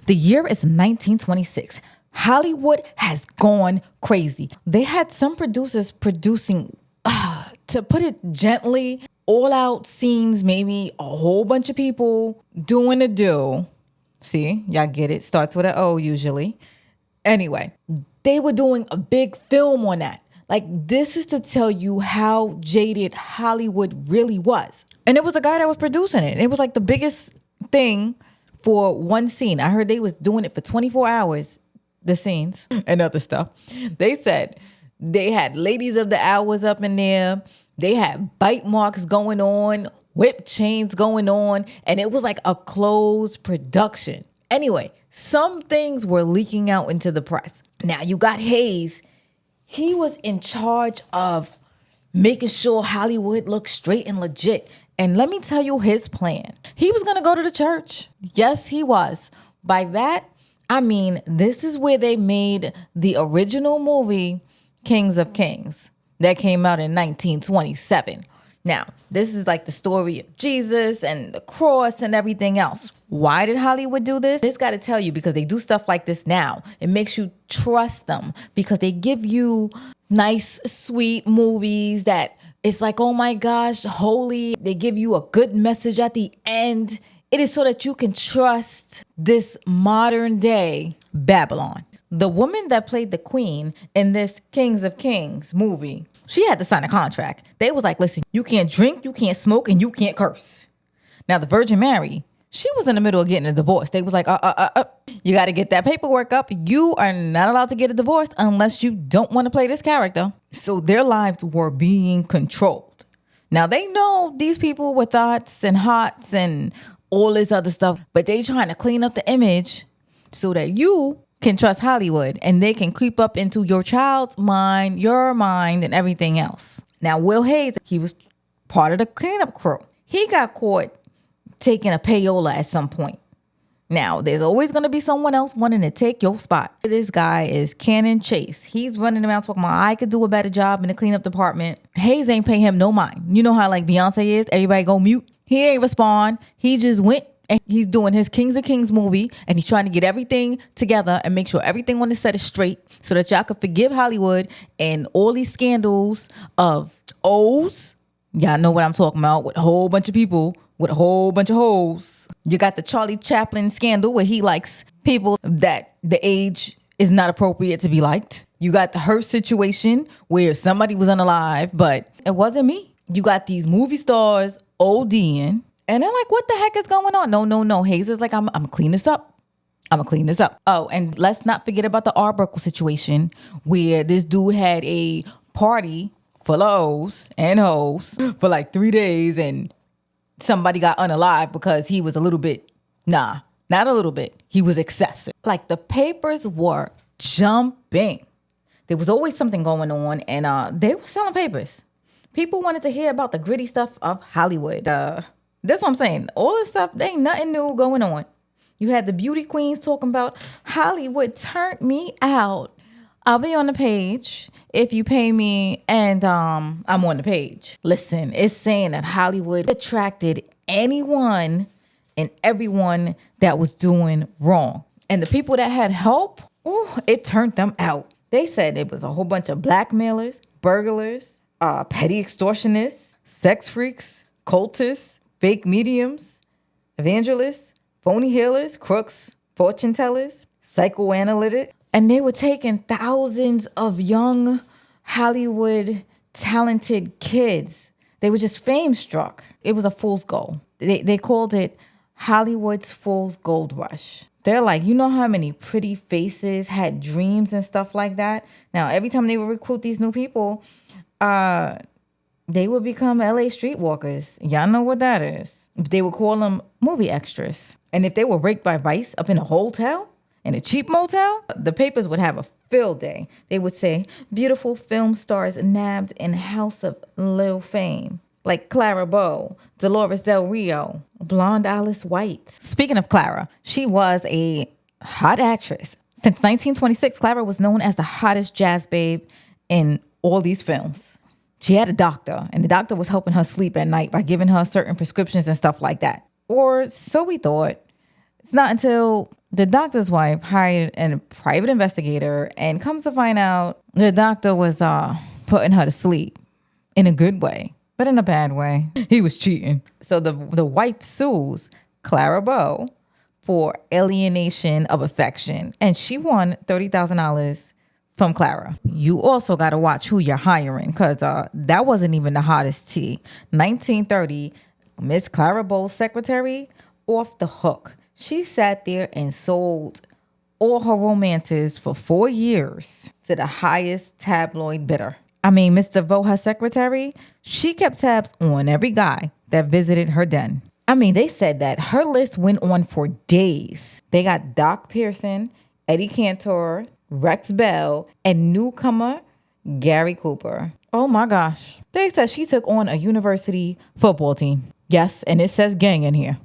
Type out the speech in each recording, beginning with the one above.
The year is 1926. Hollywood has gone crazy. They had some producers producing, to put it gently, all out scenes, maybe a whole bunch of people doing a do. See, y'all get it. Starts with an O usually. Anyway, they were doing a big film on that. Like, this is to tell you how jaded Hollywood really was. And it was a guy that was producing it. It was like the biggest thing for one scene. I heard they was doing it for 24 hours, the scenes and other stuff. They said they had ladies of the hours up in there. They had bite marks going on, whip chains going on, and it was like a closed production. Anyway, some things were leaking out into the press. Now you got Hayes. He was in charge of making sure Hollywood looked straight and legit. And let me tell you his plan. He was going to go to the church. Yes, he was. By that, I mean, this is where they made the original movie, Kings of Kings, that came out in 1927. Now, this is like the story of Jesus and the cross and everything else. Why did Hollywood do this? It's got to tell you, because they do stuff like this now. It makes you trust them because they give you nice, sweet movies that it's like, oh my gosh, holy. They give you a good message at the end. It is so that you can trust this modern day Babylon. The woman that played the queen in this Kings of Kings movie, she had to sign a contract. They was like, listen, you can't drink, you can't smoke, and you can't curse. Now, the Virgin Mary, she was in the middle of getting a divorce. They was like, you got to get that paperwork up. You are not allowed to get a divorce unless you don't want to play this character. So their lives were being controlled. Now, they know these people with thoughts and hearts and all this other stuff, but they trying to clean up the image so that you can trust Hollywood and they can creep up into your child's mind, your mind, and everything else. Now, Will Hayes, he was part of the cleanup crew. He got caught taking a payola at some point. Now, there's always going to be someone else wanting to take your spot. This guy is Cannon Chase. He's running around talking about, I could do a better job in the cleanup department. Hayes ain't paying him no mind. You know how like Beyonce is? Everybody go mute. He ain't respond. He just went and he's doing his Kings of Kings movie and he's trying to get everything together and make sure everything on the set is straight so that y'all could forgive Hollywood and all these scandals of O's. Y'all know what I'm talking about, with a whole bunch of people with a whole bunch of hoes. You got the Charlie Chaplin scandal where he likes people that the age is not appropriate to be liked. You got the Hearst situation where somebody was unalive, but it wasn't me. You got these movie stars ODing, and they're like, what the heck is going on? No. Hayes is like, I'm gonna clean this up. Oh, and let's not forget about the Arbuckle situation where this dude had a party full of O's and hoes for like 3 days and somebody got unalive because he was a little bit, not a little bit. He was excessive. Like the papers were jumping. There was always something going on and they were selling papers. People wanted to hear about the gritty stuff of Hollywood. That's what I'm saying. All this stuff, there ain't nothing new going on. You had the beauty queens talking about Hollywood turned me out. I'll be on the page if you pay me and I'm on the page. Listen, it's saying that Hollywood attracted anyone and everyone that was doing wrong. And the people that had help, it turned them out. They said it was a whole bunch of blackmailers, burglars, petty extortionists, sex freaks, cultists, fake mediums, evangelists, phony healers, crooks, fortune tellers, psychoanalytics. And they were taking thousands of young Hollywood talented kids. They were just fame struck. It was a fool's gold. They called it Hollywood's Fool's Gold Rush. They're like, you know how many pretty faces had dreams and stuff like that? Now, every time they would recruit these new people, they would become LA streetwalkers. Y'all know what that is. They would call them movie extras. And if they were raked by Vice up in a hotel, in a cheap motel, the papers would have a field day. They would say, beautiful film stars nabbed in House of Lil Fame, like Clara Bow, Dolores Del Rio, blonde Alice White. Speaking of Clara, she was a hot actress. Since 1926, Clara was known as the hottest jazz babe in all these films. She had a doctor, and the doctor was helping her sleep at night by giving her certain prescriptions and stuff like that. Or so we thought. It's not until The doctor's wife hired a private investigator, and comes to find out the doctor was putting her to sleep in a good way, but in a bad way. He was cheating. So the wife sues Clara Bow for alienation of affection, and she won $30,000 from Clara. You also got to watch who you're hiring, because that wasn't even the hottest tea. 1930, Miss Clara Bow's secretary, off the hook. She sat there and sold all her romances for 4 years to the highest tabloid bidder. I mean, Miss DeVoe, her secretary, she kept tabs on every guy that visited her den. I mean, they said that her list went on for days. They got Doc Pearson, Eddie Cantor, Rex Bell, and newcomer Gary Cooper. Oh my gosh. They said she took on a university football team. Yes, and it says gang in here.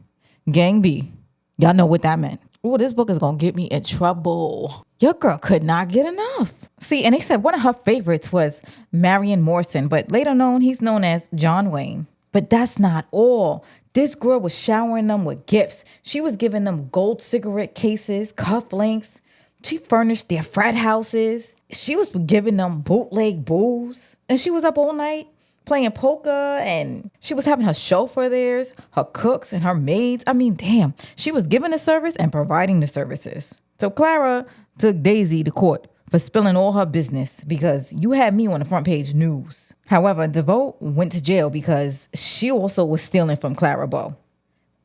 Gang B. Y'all know what that meant. Oh, this book is going to get me in trouble. Your girl could not get enough. See, and they said one of her favorites was Marion Morrison, but later known, he's known as John Wayne. But that's not all. This girl was showering them with gifts. She was giving them gold cigarette cases, cufflinks. She furnished their frat houses. She was giving them bootleg booze. And she was up all night playing poker, and she was having her chauffeur there, her cooks and her maids. I mean, damn. She was giving the service and providing the services. So Clara took Daisy to court for spilling all her business, because you had me on the front page news. However, DeVoe went to jail because she also was stealing from Clara Bow.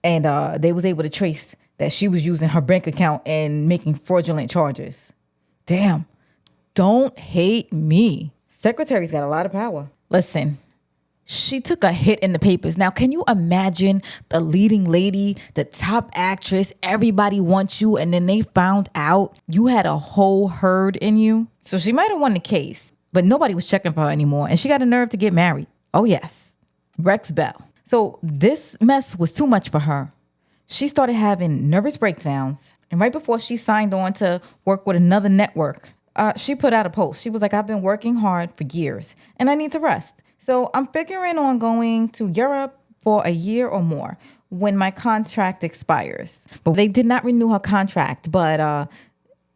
And they was able to trace that she was using her bank account and making fraudulent charges. Damn. Don't hate me. Secretary's got a lot of power. Listen, she took a hit in the papers. Now, can you imagine the leading lady, the top actress, everybody wants you, and then they found out you had a whole herd in you? So she might have won the case, but nobody was checking for her anymore, and she got a nerve to get married. Oh, yes. Rex Bell. So this mess was too much for her. She started having nervous breakdowns, and right before she signed on to work with another network, she put out a post. She was like, I've been working hard for years, and I need to rest. So I'm figuring on going to Europe for a year or more when my contract expires. But they did not renew her contract, but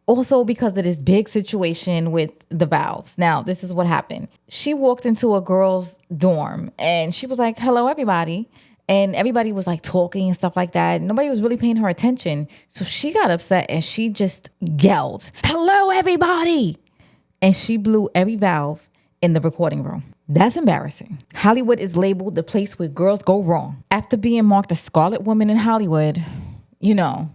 also because of this big situation with the valves. Now, this is what happened. She walked into a girl's dorm, and she was like, hello, everybody. And everybody was like talking and stuff like that. Nobody was really paying her attention. So she got upset and she just yelled, hello, everybody. And she blew every valve in the recording room. That's embarrassing. Hollywood is labeled the place where girls go wrong. After being marked a scarlet woman in Hollywood, you know,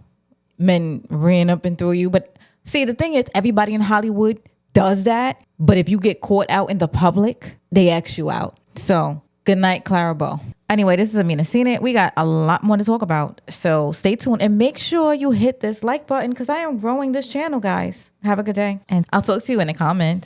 men ran up and threw you. But see, the thing is, everybody in Hollywood does that. But if you get caught out in the public, they X you out. So good night, Clara Bow. Anyway, this is Amina Seen It. We got a lot more to talk about. So stay tuned and make sure you hit this like button, because I am growing this channel, guys. Have a good day. And I'll talk to you in the comments.